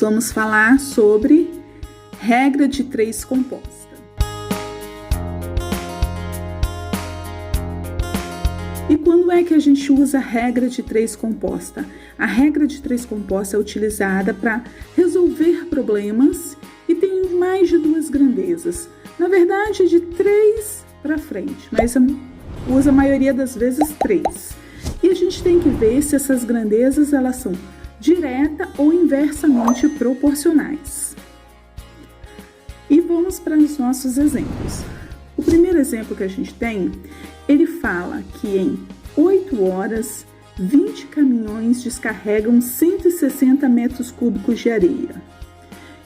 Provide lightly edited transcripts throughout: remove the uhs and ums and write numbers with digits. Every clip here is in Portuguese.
vamos falar sobre regra de 3 composta. E quando é que a gente usa a regra de 3 composta? A regra de 3 composta é utilizada para resolver problemas e tem mais de 2 grandezas. Na verdade, de 3 para frente, mas usa a maioria das vezes 3. E a gente tem que ver se essas grandezas elas são direta ou inversamente proporcionais. E vamos para os nossos exemplos. O primeiro exemplo que a gente tem, ele fala que em 8 horas, 20 caminhões descarregam 160 metros cúbicos de areia.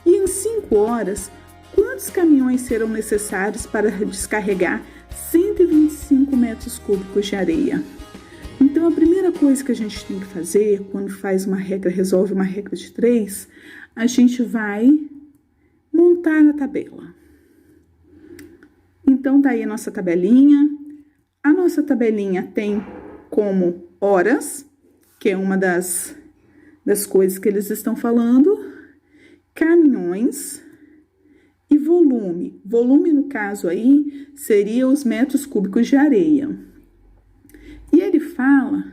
E em 5 horas, quantos caminhões serão necessários para descarregar 125 metros cúbicos de areia? Então, a primeira coisa que a gente tem que fazer, quando faz uma regra, resolve uma regra de 3, a gente vai montar a tabela. Então, tá aí a nossa tabelinha. A nossa tabelinha tem como horas, que é uma das coisas que eles estão falando, caminhões e volume. Volume, no caso aí, seria os metros cúbicos de areia. E ele fala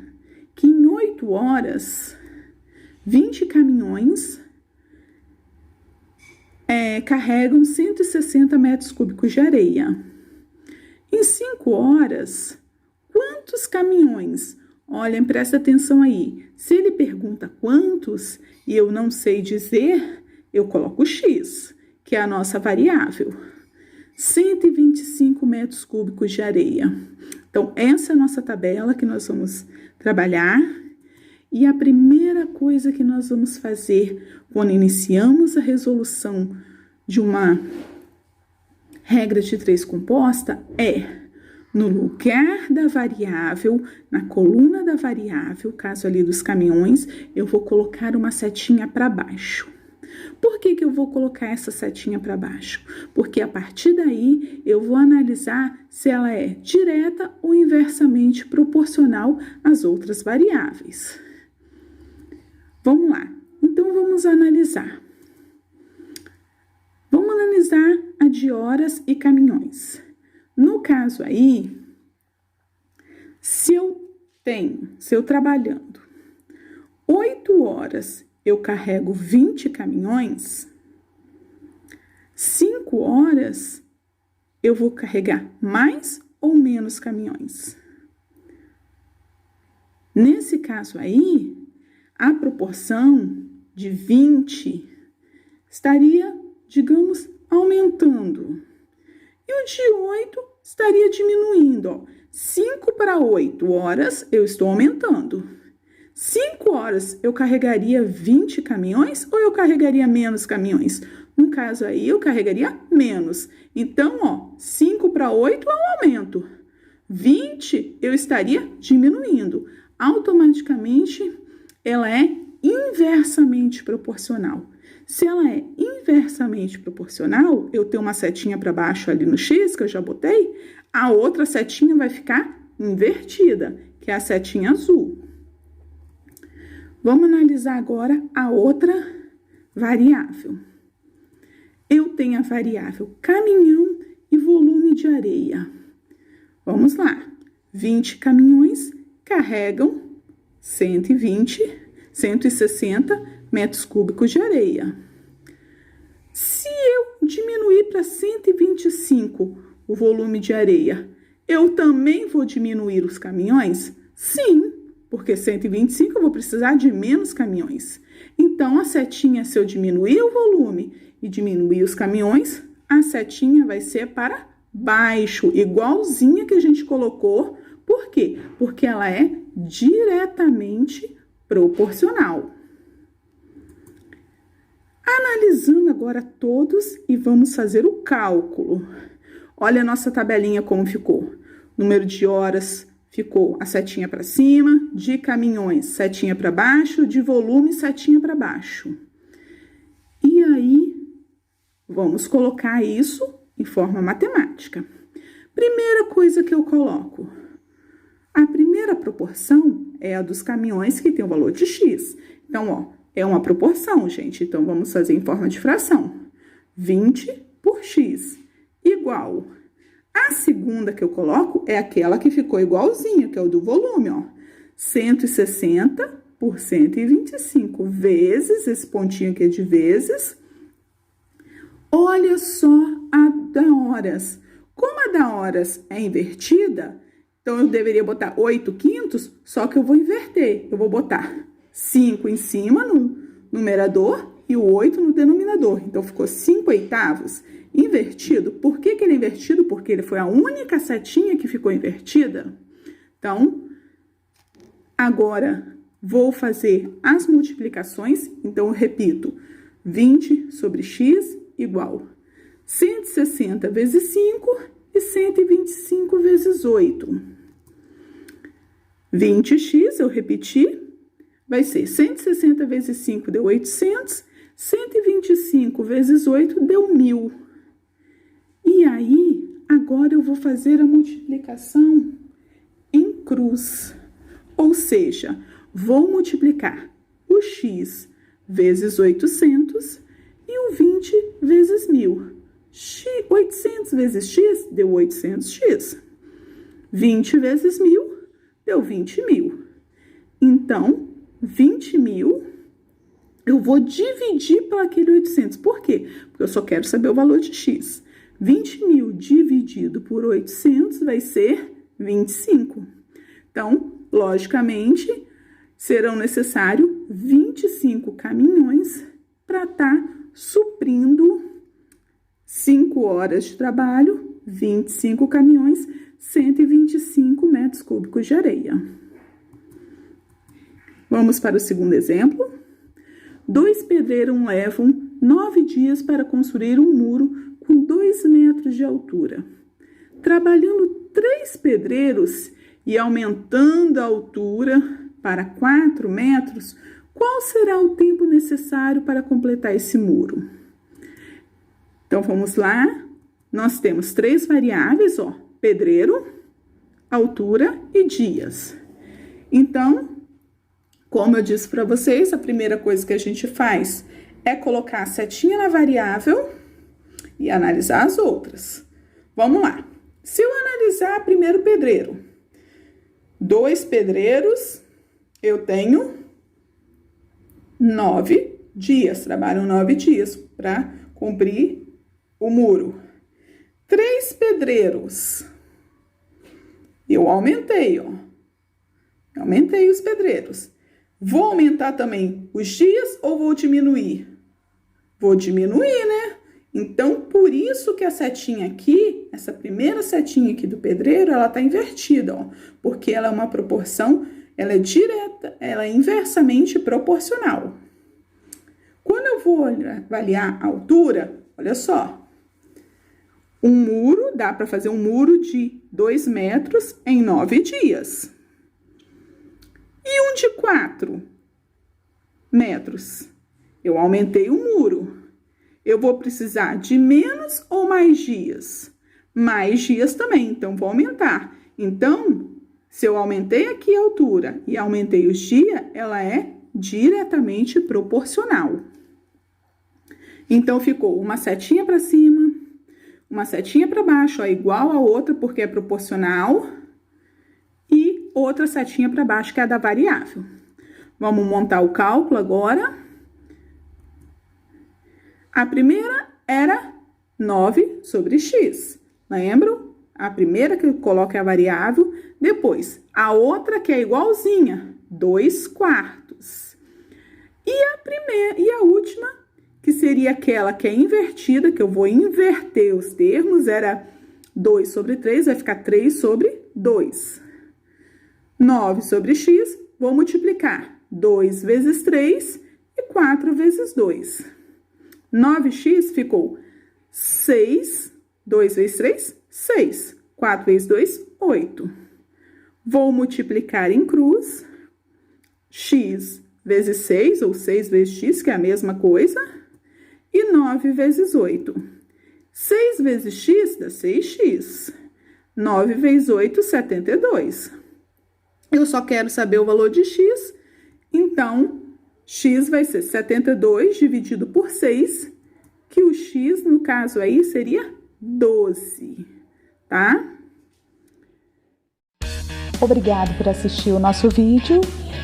que em 8 horas, 20 caminhões carregam 160 metros cúbicos de areia. Em 5 horas, quantos caminhões? Olhem, presta atenção aí. Se ele pergunta quantos e eu não sei dizer, eu coloco X, que é a nossa variável. 125 metros cúbicos de areia. Então, essa é a nossa tabela que nós vamos trabalhar. E a primeira coisa que nós vamos fazer quando iniciamos a resolução de uma regra de 3 composta é, no lugar da variável, na coluna da variável, caso ali dos caminhões, eu vou colocar uma setinha para baixo. Por que eu vou colocar essa setinha para baixo? Porque a partir daí eu vou analisar se ela é direta ou inversamente proporcional às outras variáveis. Vamos lá. Então, vamos analisar. Vamos analisar a de horas e caminhões. No caso aí, se eu trabalhando 8 horas, eu carrego 20 caminhões, 5 horas, eu vou carregar mais ou menos caminhões? Nesse caso aí, a proporção de 20 estaria, digamos, aumentando. E o de 8 estaria diminuindo. Ó. 5 para 8 horas, eu estou aumentando. 5 horas, eu carregaria 20 caminhões ou eu carregaria menos caminhões? No caso aí, eu carregaria menos. Então, ó, 5 para 8 é um aumento. 20, eu estaria diminuindo. Automaticamente, ela é inversamente proporcional. Se ela é inversamente proporcional, eu tenho uma setinha para baixo ali no X, que eu já botei, a outra setinha vai ficar invertida, que é a setinha azul. Vamos analisar agora a outra variável. Eu tenho a variável caminhão e volume de areia. Vamos lá. 20 caminhões carregam 160 metros cúbicos de areia. Se eu diminuir para 125 o volume de areia, eu também vou diminuir os caminhões? Sim, porque 125 eu vou precisar de menos caminhões. Então, a setinha, se eu diminuir o volume e diminuir os caminhões, a setinha vai ser para baixo, igualzinha que a gente colocou. Por quê? Porque ela é diretamente proporcional. Analisando agora todos e vamos fazer o cálculo. Olha a nossa tabelinha como ficou. Número de horas ficou a setinha para cima, de caminhões, setinha para baixo, de volume, setinha para baixo. E aí, vamos colocar isso em forma matemática. Primeira coisa que eu coloco. A primeira proporção é a dos caminhões que tem o valor de X. Então, ó, É uma proporção, gente. Então, vamos fazer em forma de fração. 20 por x igual. A segunda que eu coloco é aquela que ficou igualzinha, que é o do volume, ó. 160 por 125 vezes, esse pontinho aqui é de vezes. Olha só a da horas. Como a da horas é invertida, então eu deveria botar 8/5, só que eu vou inverter. Eu vou botar 5 em cima no numerador e o 8 no denominador. Então, ficou 5/8 invertido. Por que que ele é invertido? Porque ele foi a única setinha que ficou invertida. Então, agora, vou fazer as multiplicações. Então, eu repito, 20 sobre x igual 160 vezes 5 e 125 vezes 8. 20x, eu repeti, vai ser 160 vezes 5 deu 800, 125 vezes 8 deu 1000. E aí, agora eu vou fazer a multiplicação em cruz. Ou seja, vou multiplicar o x vezes 800 e o 20 vezes 1000. 800 vezes x deu 800x. 20 vezes 1000 deu 20.000. Então, 20.000 eu vou dividir por aquele 800. Por quê? Porque eu só quero saber o valor de x. 20.000 dividido por 800 vai ser 25. Então, logicamente, serão necessários 25 caminhões para estar suprindo 5 horas de trabalho, 25 caminhões, 125 metros cúbicos de areia. Vamos para o segundo exemplo. 2 pedreiros levam 9 dias para construir um muro com 2 metros de altura. Trabalhando 3 pedreiros e aumentando a altura para 4 metros, qual será o tempo necessário para completar esse muro? Então, vamos lá. Nós temos 3 variáveis, ó, pedreiro, altura e dias. Então, como eu disse para vocês, a primeira coisa que a gente faz é colocar a setinha na variável e analisar as outras. Vamos lá. Se eu analisar primeiro pedreiro, 2 pedreiros, eu tenho 9 dias, trabalham 9 dias para cumprir o muro. 3 pedreiros, eu aumentei, ó. Aumentei os pedreiros. Vou aumentar também os dias ou vou diminuir? Vou diminuir, né? Então, por isso que a setinha aqui, essa primeira setinha aqui do pedreiro, ela tá invertida, ó. Porque ela é uma proporção, ela é direta, ela é inversamente proporcional. Quando eu vou avaliar a altura, olha só. Um muro, dá para fazer um muro de 2 metros em 9 dias. E um de 4 metros. Eu aumentei o muro. Eu vou precisar de menos ou mais dias? Mais dias também, então vou aumentar. Então, se eu aumentei aqui a altura e aumentei os dias, ela é diretamente proporcional. Então, ficou uma setinha para cima, uma setinha para baixo, ó, igual a outra, porque é proporcional, e outra setinha para baixo, que é a da variável. Vamos montar o cálculo agora. A primeira era 9 sobre x. Lembram? A primeira que eu coloco é a variável. Depois, a outra que é igualzinha, 2/4. E a última, que seria aquela que é invertida, que eu vou inverter os termos, era 2 sobre 3, vai ficar 3 sobre 2. 9 sobre x, vou multiplicar 2 vezes 3 e 4 vezes 2. 9x ficou 6, 2 vezes 3, 6. 4 vezes 2, 8. Vou multiplicar em cruz, x vezes 6, ou 6 vezes x, que é a mesma coisa, e 9 vezes 8. 6 vezes x dá 6x. 9 vezes 8, 72. Eu só quero saber o valor de x, então x vai ser 72 dividido por 6, que o x, no caso aí, seria 12, tá? Obrigado por assistir o nosso vídeo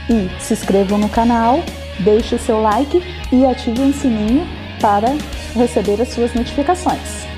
e se inscrevam no canal, deixe o seu like e ative o sininho para receber as suas notificações.